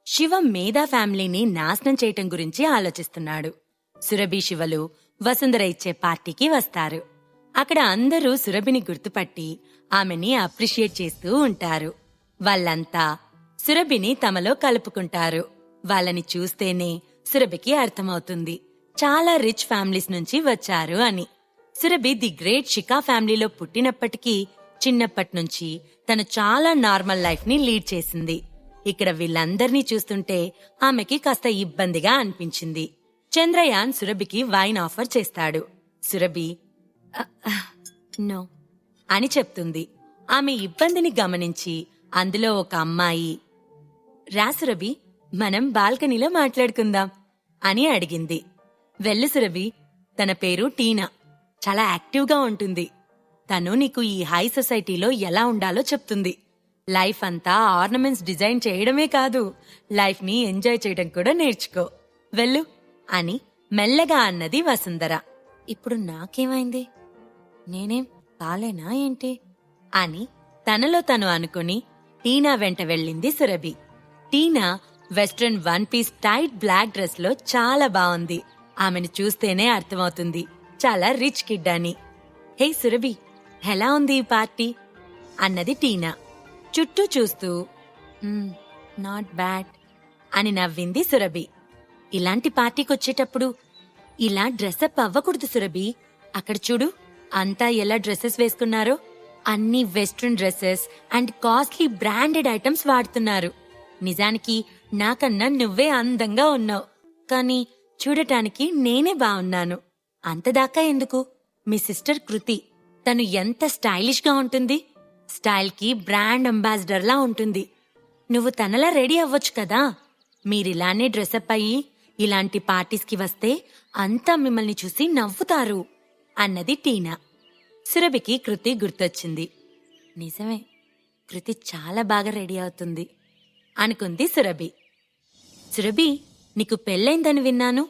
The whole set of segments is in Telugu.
శివ మేధా ఫ్యామిలీని నాశనం చేయటం గురించి ఆలోచిస్తున్నాడు. సురభి, శివలు వసుంధర ఇచ్చే పార్టీకి వస్తారు. అక్కడ అందరూ సురభిని గుర్తుపట్టి ఆమెని అప్రిషియేట్ చేస్తూ ఉంటారు. వాళ్ళంతా సురభిని తమలో కలుపుకుంటారు. వాళ్ళని చూస్తేనే సురభికి అర్థమవుతుంది చాలా రిచ్ ఫ్యామిలీస్ నుంచి వచ్చారు అని. సురభి ది గ్రేట్ షికా ఫ్యామిలీలో పుట్టినప్పటికీ చిన్నప్పట్నుంచి తను చాలా నార్మల్ లైఫ్ ని లీడ్ చేసింది. ఇక్కడ వీళ్ళందర్నీ చూస్తుంటే ఆమెకి కాస్త ఇబ్బందిగా అనిపించింది. చంద్రయాన్ సురభికి వైన్ ఆఫర్ చేస్తాడు. సురభి నో అని చెప్తుంది. ఆమె ఇబ్బందిని గమనించి అందులో ఒక అమ్మాయి, రా సురభి, మనం బాల్కనీలో మాట్లాడుకుందాం అని అడిగింది. వెళ్ళు సురభి, తన పేరు టీనా, చాలా యాక్టివ్గా ఉంటుంది. తను నీకు ఈ హై సొసైటీలో ఎలా ఉండాలో చెప్తుంది. లైఫ్ అంతా ఆర్నమెంట్స్ డిజైన్ చేయడమే కాదు, లైఫ్ ని ఎంజాయ్ చేయడం కూడా నేర్చుకో, వెళ్ళు అని మెల్లగా అన్నది వసుంధర. ఇప్పుడు నాకేమైంది, నేనేం కాలేనా ఏంటి అని తనలో తను అనుకుని టీనా వెంట వెళ్ళింది Surabhi. Tina western one piece tight black dress లో చాలా బాగుంది. ఆమెను చూస్తేనే అర్థమవుతుంది చాలా రిచ్ కిడ్ అని. హే సురభి, ఎలా ఉంది ఈ పార్టీ అన్నది టీనా. చుట్టూ చూస్తూ నాట్ బ్యాడ్ అని నవ్వింది సురభి. ఇలాంటి పార్టీకొచ్చేటప్పుడు ఇలా డ్రెస్అప్ అవ్వకూడదు సురభి. అక్కడ చూడు, అంతా ఎలా డ్రెస్సెస్ వేసుకున్నారో, అన్ని western dresses and costly branded items వాడుతున్నారు. నిజానికి నాకన్నా నువ్వే అందంగా ఉన్నావు, కానీ చూడటానికి నేనే బాగున్నాను. అంతదాకా ఎందుకు, మీ సిస్టర్ కృతి, తను ఎంత స్టైలిష్ గా ఉంటుంది, స్టైల్ కి బ్రాండ్ అంబాసిడర్ లా ఉంటుంది. నువ్వు తనలా రెడీ అవ్వచ్చు కదా. మీరిలానే డ్రెస్అప్ అయ్యి ఇలాంటి పార్టీస్ కి వస్తే అంతా మిమ్మల్ని చూసి నవ్వుతారు అన్నది టీనా. సురభికి కృతి గుర్తొచ్చింది. నిజమే, కృతి చాలా బాగా రెడీ అవుతుంది అనుకుంది సురభి. సురభి, నీకు పెళ్ళైందని విన్నాను.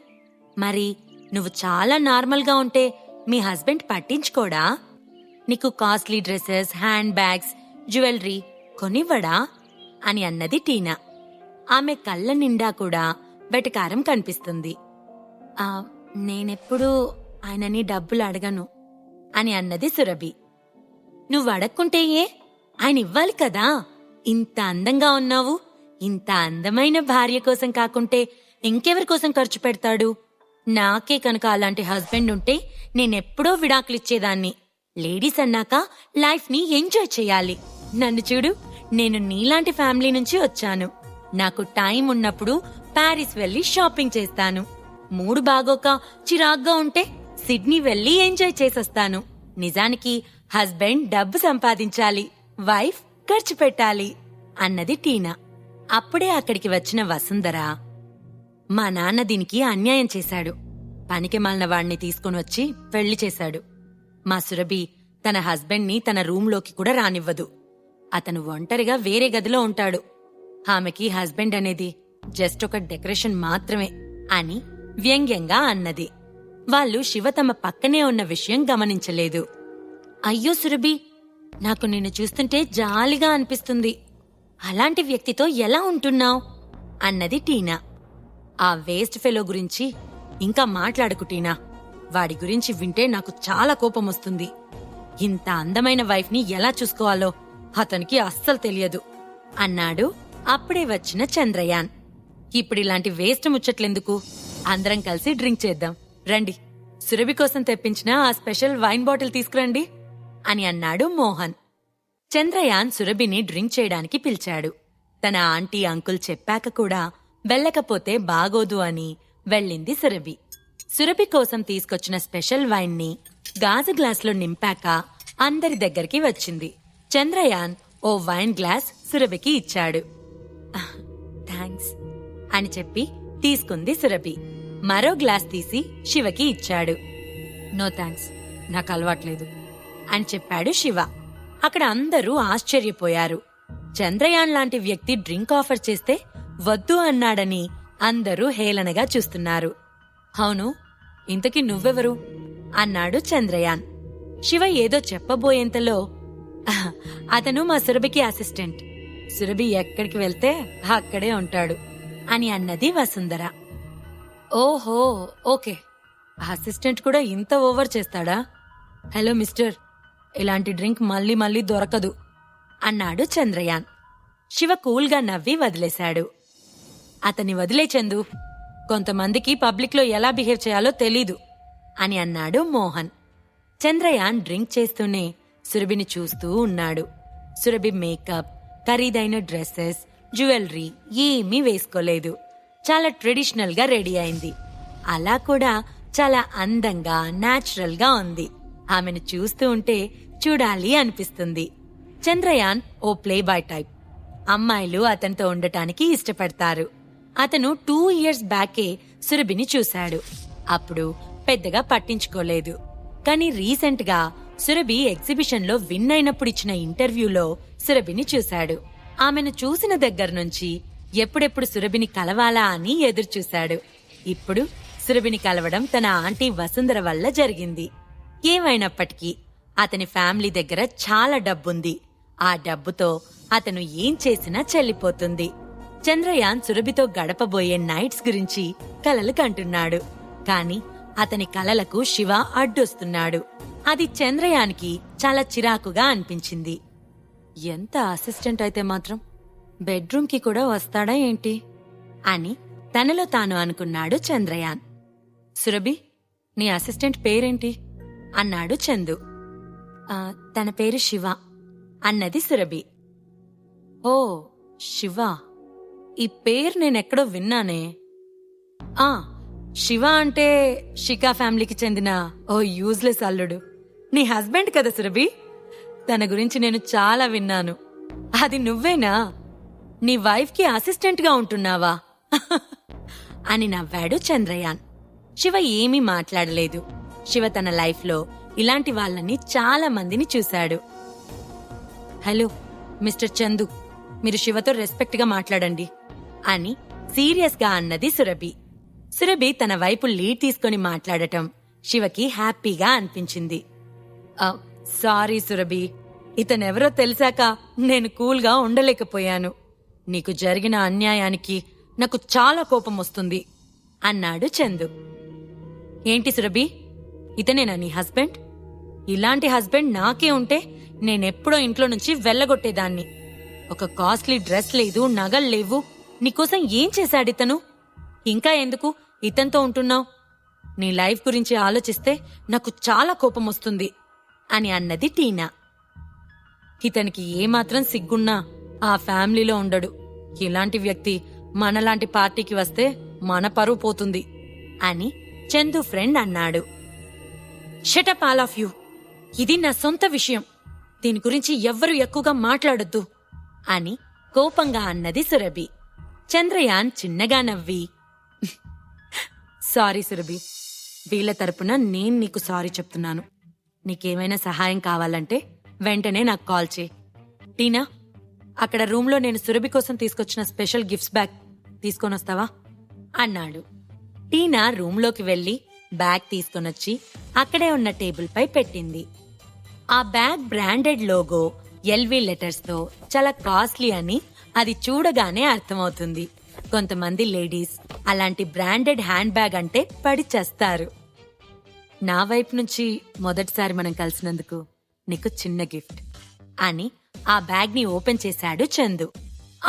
మరి నువ్వు చాలా నార్మల్గా ఉంటే మీ హస్బెండ్ పట్టించుకోడా? నీకు costly dresses, hand bags, jewellery కొనివ్వడా అని అన్నది టీనా. ఆమె కళ్ళ నిండా కూడా వెటకారం కనిపిస్తుంది. నేనెప్పుడూ ఆయనని డబ్బులు అడగను అని అన్నది సురభి. నువ్వు అడక్కుంటే ఏ, ఆయన ఇవ్వాలి కదా. ఇంత అందంగా ఉన్నావు, ఇంత అందమైన భార్య కోసం కాకుంటే ఇంకెవరి కోసం ఖర్చు పెడతాడు? నాకే కనుక అలాంటి హస్బెండ్ ఉంటే నేనెప్పుడో విడాకులిచ్చేదాన్ని. లేడీస్ అన్నాక లైఫ్ ని ఎంజాయ్ చేయాలి. నన్ను చూడు, నేను నీలాంటి ఫ్యామిలీ నుంచి వచ్చాను. నాకు టైం ఉన్నప్పుడు ప్యారిస్ వెళ్లి షాపింగ్ చేస్తాను. మూడు బాగోక చిరాగ్గా ఉంటే సిడ్నీ వెళ్లి ఎంజాయ్ చేసొస్తాను. నిజానికి హస్బెండ్ డబ్బు సంపాదించాలి, వైఫ్ ఖర్చు పెట్టాలి అన్నది టీనా. అప్పుడే అక్కడికి వచ్చిన వసుంధర, మా నాన్న దీనికి అన్యాయం చేశాడు. పనికి మాలిన వాణ్ణి తీసుకుని వచ్చి పెళ్లి చేశాడు. మా సురభి తన హస్బెండ్ ని తన రూంలోకి కూడా రానివ్వదు. అతను ఒంటరిగా వేరే గదిలో ఉంటాడు. ఆమెకి హస్బెండ్ అనేది జస్ట్ ఒక డెకరేషన్ మాత్రమే అని వ్యంగ్యంగా అన్నది. వాళ్ళు శివ తమ పక్కనే ఉన్న విషయం గమనించలేదు. అయ్యో సురభి, నాకు నిన్ను చూస్తుంటే జాలిగా అనిపిస్తుంది. అలాంటి వ్యక్తితో ఎలా ఉంటున్నావ్ అన్నది టీనా. ఆ వేస్ట్ ఫెలో గురించి ఇంకా మాట్లాడకు టీనా. వాడి గురించి వింటే నాకు చాలా కోపం వస్తుంది. ఇంత అందమైన వైఫ్ ని ఎలా చూసుకోవాలో అతనికి అస్సలు తెలియదు అన్నాడు అప్పుడే వచ్చిన చంద్రయాన్. ఇప్పుడిలాంటి వేస్ట్ ముచ్చట్లెందుకు, అందరం కలిసి డ్రింక్ చేద్దాం రండి. సురభి కోసం తెప్పించిన ఆ స్పెషల్ వైన్ బాటిల్ తీసుకురండి అని అన్నాడు మోహన్. చంద్రయాన్ సురభిని డ్రింక్ చేయడానికి పిలిచాడు. తన ఆంటీ అంకుల్ చెప్పాక కూడా వెళ్ళకపోతే బాగోదు అని వెళ్ళింది సురభి. సురభి కోసం తీసుకొచ్చిన స్పెషల్ వైన్ ని గాజు గ్లాసులో నింపాక అందరి దగ్గరికి వచ్చింది. చంద్రయాన్ ఓ వైన్ గ్లాస్ సురభికి ఇచ్చాడు. థ్యాంక్స్ అని చెప్పి తీసుకుంది సురభి. మరో గ్లాస్ తీసి శివకి ఇచ్చాడు. నో థ్యాంక్స్, నాకు అలవాట్లేదు అని చెప్పాడు శివ. అక్కడ అందరూ ఆశ్చర్యపోయారు. చంద్రయాన్ లాంటి వ్యక్తి డ్రింక్ ఆఫర్ చేస్తే వద్దు అన్నాడని అందరూ హేళనగా చూస్తున్నారు. అవును, ఇంతకీ నువ్వెవరు అన్నాడు చంద్రయాన్. శివ ఏదో చెప్పబోయేంతలో అతను మా సురభికి అసిస్టెంట్. సురభి ఎక్కడికి వెళ్తే అక్కడే ఉంటాడు. అని అన్నది వసుంధర. ఓహో, ఓకే. అసిస్టెంట్ కూడా ఇంత ఓవర్ చేస్తాడా? హలో మిస్టర్, ఇలాంటి డ్రింక్ మళ్ళీ మళ్ళీ దొరకదు అన్నాడు చంద్రయాన్. శివ కూల్గా నవ్వి వదిలేశాడు. అతన్ని వదిలే చందు, కొంతమందికి పబ్లిక్లో ఎలా బిహేవ్ చేయాలో తెలీదు అని అన్నాడు మోహన్. చంద్రయాన్ డ్రింక్ చేస్తూనే సురభిని చూస్తూ ఉన్నాడు. సురభి మేకప్, ఖరీదైన డ్రెస్సెస్, జ్యువెలరీ ఏమీ వేసుకోలేదు. చాలా ట్రెడిషనల్ గా రెడీ అయింది. అలా కూడా చాలా అందంగా, న్యాచురల్ గా ఉంది. ఆమెను చూస్తూ ఉంటే చూడాలి అనిపిస్తుంది. చంద్రయాన్ ఓ ప్లే బాయ్ టైప్. అమ్మాయిలు అతనితో ఉండటానికి ఇష్టపడతారు. అతను 2 years బ్యాకే సురభిని చూశాడు. అప్పుడు పెద్దగా పట్టించుకోలేదు. కానీ రీసెంట్ గా సురభి ఎగ్జిబిషన్ లో విన్ అయినప్పుడు ఇచ్చిన ఇంటర్వ్యూలో సురభిని చూశాడు. ఆమెను చూసిన దగ్గర నుంచి ఎప్పుడెప్పుడు సురభిని కలవాలా అని ఎదురుచూశాడు. ఇప్పుడు సురభిని కలవడం తన ఆంటీ వసుంధర వల్ల జరిగింది. ఏమైనప్పటికీ అతని ఫ్యామిలీ దగ్గర చాలా డబ్బుంది. ఆ డబ్బుతో అతను ఏం చేసినా చెల్లిపోతుంది. చంద్రయాన్ సురభితో గడపబోయే నైట్స్ గురించి కలలు కంటున్నాడు. కాని అతని కలలకు శివ అడ్డొస్తున్నాడు. అది చంద్రయాన్కి చాలా చిరాకుగా అనిపించింది. ఎంత అసిస్టెంట్ అయితే మాత్రం బెడ్రూమ్కి కూడా వస్తాడా ఏంటి అని తనలో తాను అనుకున్నాడు చంద్రయాన్. సురభి, నీ అసిస్టెంట్ పేరేంటి అన్నాడు చందు. తన పేరు శివ అన్నది సురభి. ఓ శివ, ఈ పేరు నేనెక్కడో విన్నానే. శివ అంటే షికా ఫ్యామిలీకి చెందిన ఓ యూజ్లెస్ అల్లుడు. నీ హస్బెండ్ కదా సురభి? తన గురించి నేను చాలా విన్నాను. అది నువ్వేనా? నీ వైఫ్ కి అసిస్టెంట్ గా ఉంటున్నావా అని నవ్వాడు చంద్రయాన్. శివ ఏమీ మాట్లాడలేదు. శివ తన లైఫ్ లో ఇలాంటి వాళ్ళని చాలా మందిని చూశాడు. హలో మిస్టర్ చందు, మీరు శివతో రెస్పెక్ట్ గా మాట్లాడండి అని సీరియస్ గా అన్నది సురభి. సురభి తన వైపు లీడ్ తీసుకుని మాట్లాడటం శివకి హ్యాపీగా అనిపించింది. సారీ సురభి, ఇతనెవరో తెలిసాక నేను కూల్గా ఉండలేకపోయాను. నీకు జరిగిన అన్యాయానికి నాకు చాలా కోపం వస్తుంది అన్నాడు చందు. ఏంటి సురభి, ఇతనేనా నీ హస్బెండ్? ఇలాంటి హస్బెండ్ నాకే ఉంటే నేనెప్పుడో ఇంట్లో నుంచి వెళ్ళగొట్టేదాన్ని. ఒక కాస్ట్లీ డ్రెస్ లేదు, నగలు లేవు. నీకోసం ఏం చేశాడితను? ఇంకా ఎందుకు ఇతనితో ఉంటున్నావు? నీ లైఫ్ గురించి ఆలోచిస్తే నాకు చాలా కోపం వస్తుంది అని అన్నది టీనా. ఇతనికి ఏమాత్రం సిగ్గున్నా ఆ ఫ్యామిలీలో ఉండడు. ఇలాంటి వ్యక్తి మనలాంటి పార్టీకి వస్తే మన పరువు పోతుంది అని చందు ఫ్రెండ్ అన్నాడు. షటప్ ఆల్ ఆఫ్ యూ, ఇది నా సొంత విషయం. దీని గురించి ఎవ్వరూ ఎక్కువగా మాట్లాడొద్దు అని కోపంగా అన్నది సురభి. చంద్రయాన్ చిన్నగా నవ్వి, సారీ సురభి, వీళ్ళ తరపున నేను నీకు సారీ చెప్తున్నాను. నీకేమైనా సహాయం కావాలంటే వెంటనే నాకు కాల్ చేయి. టీనా, అక్కడ రూమ్లో నేను సురభి కోసం తీసుకొచ్చిన స్పెషల్ గిఫ్ట్స్ బ్యాగ్ తీసుకొనొస్తావా అన్నాడు. టీనా రూంలోకి వెళ్లి బ్యాగ్ తీసుకొనొచ్చి అక్కడే ఉన్న టేబుల్ పై పెట్టింది. ఆ bag branded logo LV letters తో చాలా కాస్ట్లీ అని అది చూడగానే అర్థమవుతుంది. కొంతమంది లేడీస్ అలాంటి బ్రాండెడ్ హ్యాండ్ బ్యాగ్ అంటే పడి చేస్తారు. నా వైపు నుంచి మొదటిసారి మనం కలిసినందుకు నీకు చిన్న గిఫ్ట్ అని ఆ బ్యాగ్ ని ఓపెన్ చేశాడు చందు.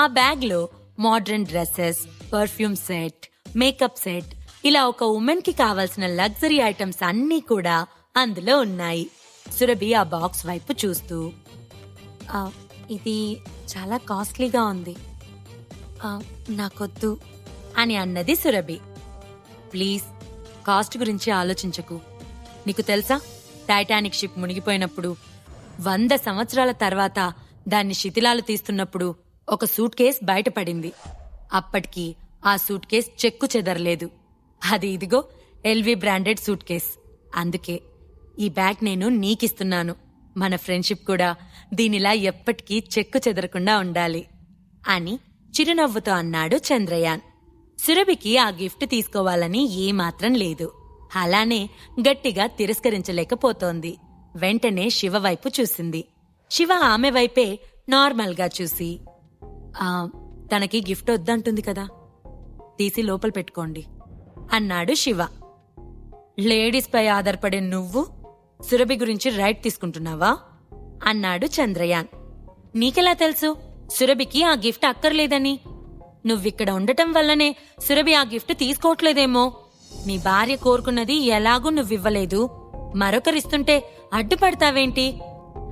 ఆ బ్యాగ్ లో modern dresses, perfume set, makeup set, ఇలా ఒక ఉమెన్ కి కావాల్సిన లగ్జరీ ఐటమ్స్ అన్నీ కూడా అందులో ఉన్నాయి. సురభి ఆ బాక్స్ వైపు చూస్తూ, ఇది చాలా కాస్ట్లీగా ఉంది, నాకొద్దు అని అన్నది సురభి. ప్లీజ్, కాస్ట్ గురించి ఆలోచించకు. నీకు తెలుసా, టైటానిక్ షిప్ మునిగిపోయినప్పుడు 100 సంవత్సరాల తర్వాత దాన్ని శిథిలాలు తీస్తున్నప్పుడు ఒక సూట్ కేస్ బయటపడింది. అప్పటికి ఆ సూట్ కేస్ చెక్కు చెదరలేదు. అది ఇదిగో ఎల్వి బ్రాండెడ్ సూట్ కేస్. అందుకే ఈ బ్యాగ్ నేను నీకిస్తున్నాను. మన ఫ్రెండ్షిప్ కూడా దీనిలా ఎప్పటికీ చెక్కు చెదరకుండా ఉండాలి అని చిరునవ్వుతో అన్నాడు చంద్రయాన్. సురభికి ఆ గిఫ్ట్ తీసుకోవాలని ఏమాత్రం లేదు. అలానే గట్టిగా తిరస్కరించలేకపోతోంది. వెంటనే శివ వైపు చూసింది. శివ ఆమె వైపే నార్మల్గా చూసి, తనకి గిఫ్ట్ వద్దంటుంది కదా, తీసి లోపల పెట్టుకోండి అన్నాడు శివ. లేడీస్ పై ఆధారపడే నువ్వు సురభి గురించి రైట్ తీసుకుంటున్నావా అన్నాడు చంద్రయాన్. నీకెలా తెలుసు సురభికి ఆ గిఫ్ట్ అక్కర్లేదని? నువ్విక్కడ ఉండటం వల్లనే సురభి ఆ గిఫ్ట్ తీసుకోవట్లేదేమో. నీ భార్య కోరుకున్నది ఎలాగూ నువ్వివ్వలేదు, మరొకరిస్తుంటే అడ్డుపడతావేంటి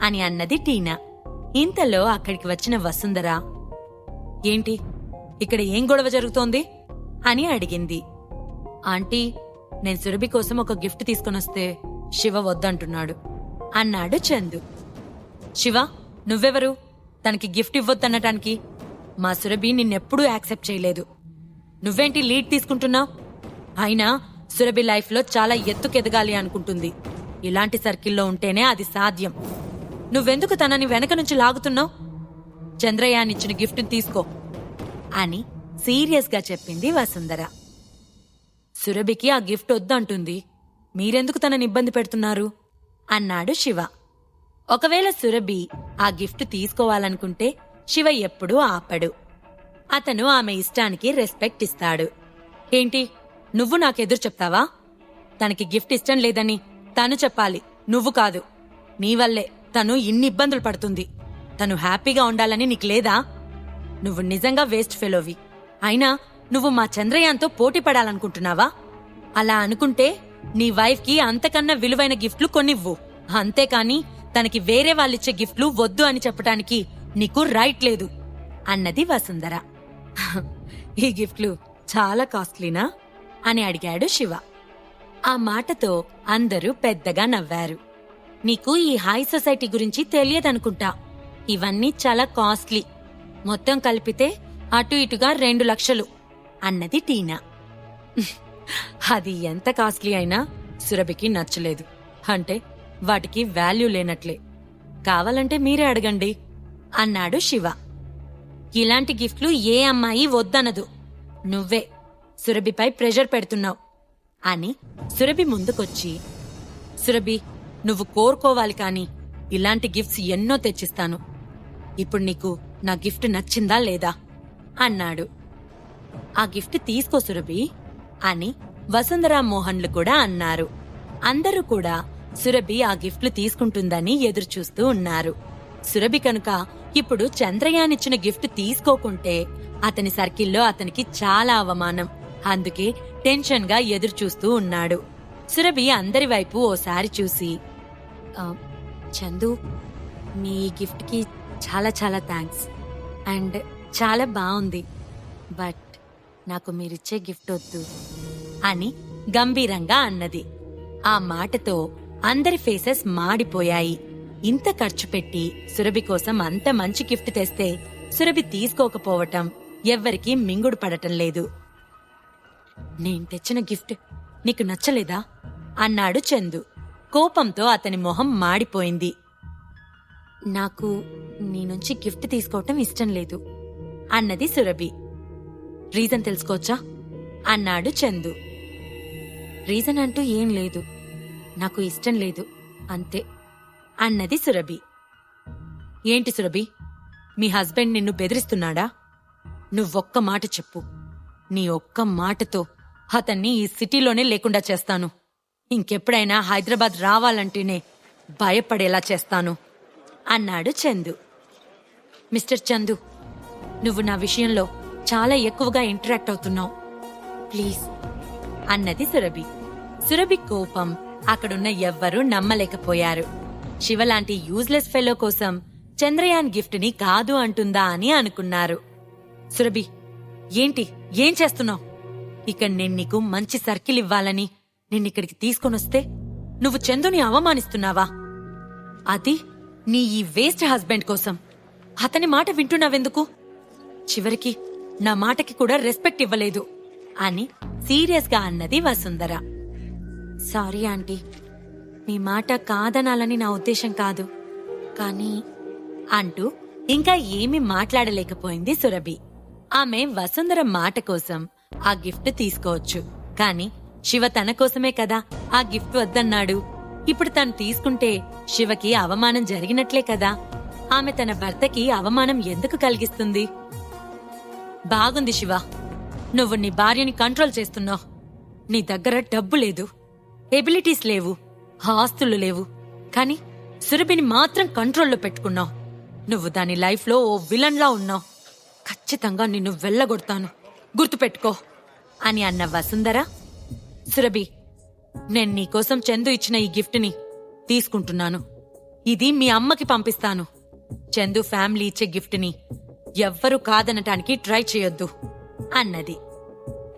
అని అన్నది టీనా. ఇంతలో అక్కడికి వచ్చిన వసుంధర, ఏంటి ఇక్కడ ఏం గొడవ జరుగుతోంది అని అడిగింది. ఆంటీ, నేను సురభి కోసం ఒక గిఫ్ట్ తీసుకొనొస్తే శివ వద్దంటున్నాడు అన్నాడు చందు. శివ, నువ్వెవరు తనకి గిఫ్ట్ ఇవ్వొద్దనటానికి? మా సురభి నిన్నెప్పుడూ యాక్సెప్ట్ చేయలేదు. నువ్వేంటి లీడ్ తీసుకుంటున్నావు? అయినా సురభి లైఫ్లో చాలా ఎత్తుకెదగాలి అనుకుంటుంది. ఇలాంటి సర్కిల్లో ఉంటేనే అది సాధ్యం. నువ్వెందుకు తనని వెనక నుంచి లాగుతున్నావు? చంద్రయానిచ్చిన గిఫ్ట్ తీసుకో అని సీరియస్గా చెప్పింది వసుంధర. సురభికి ఆ గిఫ్ట్ వద్దంటుంది, మీరెందుకు తనని ఇబ్బంది పెడుతున్నారు అన్నాడు శివ. ఒకవేళ సురభి ఆ గిఫ్ట్ తీసుకోవాలనుకుంటే శివ ఎప్పుడూ ఆపడు. అతను ఆమె ఇష్టానికి రెస్పెక్ట్ ఇస్తాడు. ఏంటి, నువ్వు నాకెదురు చెప్తావా? తనకి గిఫ్ట్ ఇష్టం లేదని తను చెప్పాలి, నువ్వు కాదు. నీ వల్లే తను ఇన్ని ఇబ్బందులు పడుతుంది. తను హ్యాపీగా ఉండాలని నీకు లేదా? నువ్వు నిజంగా వేస్ట్ ఫెలోవి. అయినా నువ్వు మా చంద్రయాన్తో పోటీ పడాలనుకుంటున్నావా? అలా అనుకుంటే నీ వైఫ్కి అంతకన్నా విలువైన గిఫ్ట్లు కొనివ్వు. అంతేకాని తనకి వేరే వాళ్ళిచ్చే గిఫ్ట్లు వద్దు అని చెప్పటానికి నీకు రైట్ లేదు అన్నది వసుంధర. ఈ గిఫ్ట్లు చాలా కాస్ట్లీనా అని అడిగాడు శివ. ఆ మాటతో అందరూ పెద్దగా నవ్వారు. నీకు ఈ హై సొసైటీ గురించి తెలియదనుకుంటా. ఇవన్నీ చాలా కాస్ట్లీ. మొత్తం కలిపితే అటు ఇటుగా 2 లక్షలు అన్నది టీనా. అది ఎంత కాస్ట్లీ అయినా సురభికి నచ్చలేదు. అంటే వాటికి వాల్యూ లేనట్లే. కావాలంటే మీరే అడగండి అన్నాడు శివ. ఇలాంటి గిఫ్ట్లు ఏ అమ్మాయి వద్దనదు. నువ్వే సురభిపై ప్రెషర్ పెడుతున్నావు అని సురభి ముందుకొచ్చి, సురభి, నువ్వు కోరుకోవాలి కాని ఇలాంటి గిఫ్ట్స్ ఎన్నో తెచ్చిస్తాను. ఇప్పుడు నీకు నా గిఫ్ట్ నచ్చిందా లేదా అన్నాడు. ఆ గిఫ్ట్ తీసుకో సురభి అని వసుంధర మోహన్లు కూడా అన్నారు. అందరూ కూడా సురభి ఆ గిఫ్ట్లు తీసుకుంటుందని ఎదురుచూస్తూ ఉన్నారు. సురభి కనుక ఇప్పుడు చంద్రయానిచ్చిన గిఫ్ట్ తీసుకోకుంటే అతని సర్కిల్లో అతనికి చాలా అవమానం. అందుకే టెన్షన్ గా ఎదురుచూస్తూ ఉన్నాడు. సురభి అందరి వైపు ఓసారి చూసి, చందు, మీ గిఫ్ట్కి చాలా చాలా థ్యాంక్స్ అండ్ చాలా బాగుంది. బట్ నాకు మీరిచ్చే గిఫ్ట్ వద్దు అని గంభీరంగా అన్నది. ఆ మాటతో అందరి ఫేసెస్ మాడిపోయాయి. ఇంత ఖర్చు పెట్టి సురభి కోసం అంత మంచి గిఫ్ట్ తెస్తే సురభి తీసుకోకపోవటం ఎవ్వరికీ మింగుడు పడటం లేదు. నేను తెచ్చిన గిఫ్ట్ నీకు నచ్చలేదా అన్నాడు చందు. కోపంతో అతని మొహం మాడిపోయింది. నాకు నీ నుంచి గిఫ్ట్ తీసుకోవటం ఇష్టం లేదు అన్నది సురభి. రీజన్ తెలుసుకోవచ్చా అన్నాడు చందు. రీజన్ అంటూ ఏం లేదు, నాకు ఇష్టం లేదు అంతే అన్నది సురభి. ఏంటి సురభి, మీ హస్బెండ్ నిన్ను బెదిరిస్తున్నాడా? నువ్వొక్క మాట చెప్పు. నీ ఒక్క మాటతో అతన్ని ఈ సిటీలోనే లేకుండా చేస్తాను. ఇంకెప్పుడైనా హైదరాబాద్ రావాలంటేనే భయపడేలా చేస్తాను అన్నాడు చందు. మిస్టర్ చందు, నువ్వు నా విషయంలో చాలా ఎక్కువగా ఇంటరాక్ట్ అవుతున్నావు, ప్లీజ్ అన్నది సురభి. సురభి కోపం అక్కడున్న ఎవ్వరూ నమ్మలేకపోయారు. శివలాంటి యూజ్లెస్ ఫెలో కోసం చంద్రయాన్ గిఫ్ట్ ని కాదు అంటుందా అని అనుకున్నారు. సురభి, ఏంటి, ఏం చేస్తున్నావు? ఇక నేను నీకు మంచి సర్కిల్ ఇవ్వాలని నిన్నిక్కడికి తీసుకొనొస్తే నువ్వు చందుని అవమానిస్తున్నావా? అది నీ ఈ వేస్ట్ హస్బెండ్ కోసం. అతని మాట వింటున్నావెందుకు? చివరికి నా మాటకి కూడా రెస్పెక్ట్ ఇవ్వలేదు అని సీరియస్గా అన్నది వసుంధర. సారీ ఆంటీ, మీ మాట కాదనాలని నా ఉద్దేశం కాదు, కానీ అంటూ ఇంకా ఏమీ మాట్లాడలేకపోయింది సురభి. ఆమె వసుంధర మాట కోసం ఆ గిఫ్ట్ తీసుకోవచ్చు, కాని శివ తన కోసమే కదా ఆ గిఫ్ట్ వద్దన్నాడు. ఇప్పుడు తను తీసుకుంటే శివకి అవమానం జరిగినట్లే కదా. ఆమె తన భర్తకి అవమానం ఎందుకు కలిగిస్తుంది? బాగుంది శివ, నువ్వు నీ భార్యని కంట్రోల్ చేస్తున్నావు. నీ దగ్గర డబ్బు లేదు, ఎబిలిటీస్ లేవు, ఆస్తులు లేవు, కానీ సురభిని మాత్రం కంట్రోల్లో పెట్టుకున్నావు. నువ్వు దాని లైఫ్లో ఓ విలన్లా ఉన్నావు. ఖచ్చితంగా నిన్ను వెళ్ళగొడతాను, గుర్తుపెట్టుకో అని అన్న వసుంధర, సురభి, నేను నీకోసం చందు ఇచ్చిన ఈ గిఫ్ట్ని తీసుకుంటున్నాను. ఇది మీ అమ్మకి పంపిస్తాను. చందు ఫ్యామిలీ ఇచ్చే గిఫ్ట్ని ఎవ్వరూ కాదనటానికి ట్రై చేయొద్దు అన్నది.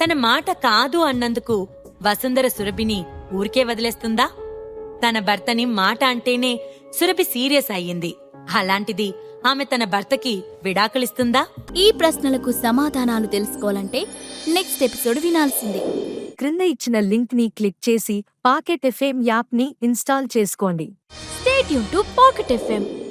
తన మాట కాదు అన్నందుకు వసుంధర సురభిని ఊరికే వదిలేస్తుందా? తన భర్తని మాట అంటేనే సురభి సీరియస్ అయ్యింది. అలాంటిది ఆమె తన భర్తకి విడాకులిస్తుందా? ఈ ప్రశ్నలకు సమాధానాలు తెలుసుకోవాలంటే నెక్స్ట్ ఎపిసోడ్ వినాల్సిందే. క్రింద ఇచ్చిన లింక్ ని క్లిక్ చేసి పాకెట్ ఎఫ్ఎం యాప్ ని ఇన్స్టాల్ చేసుకోండి. Stay tuned to Pocket FM.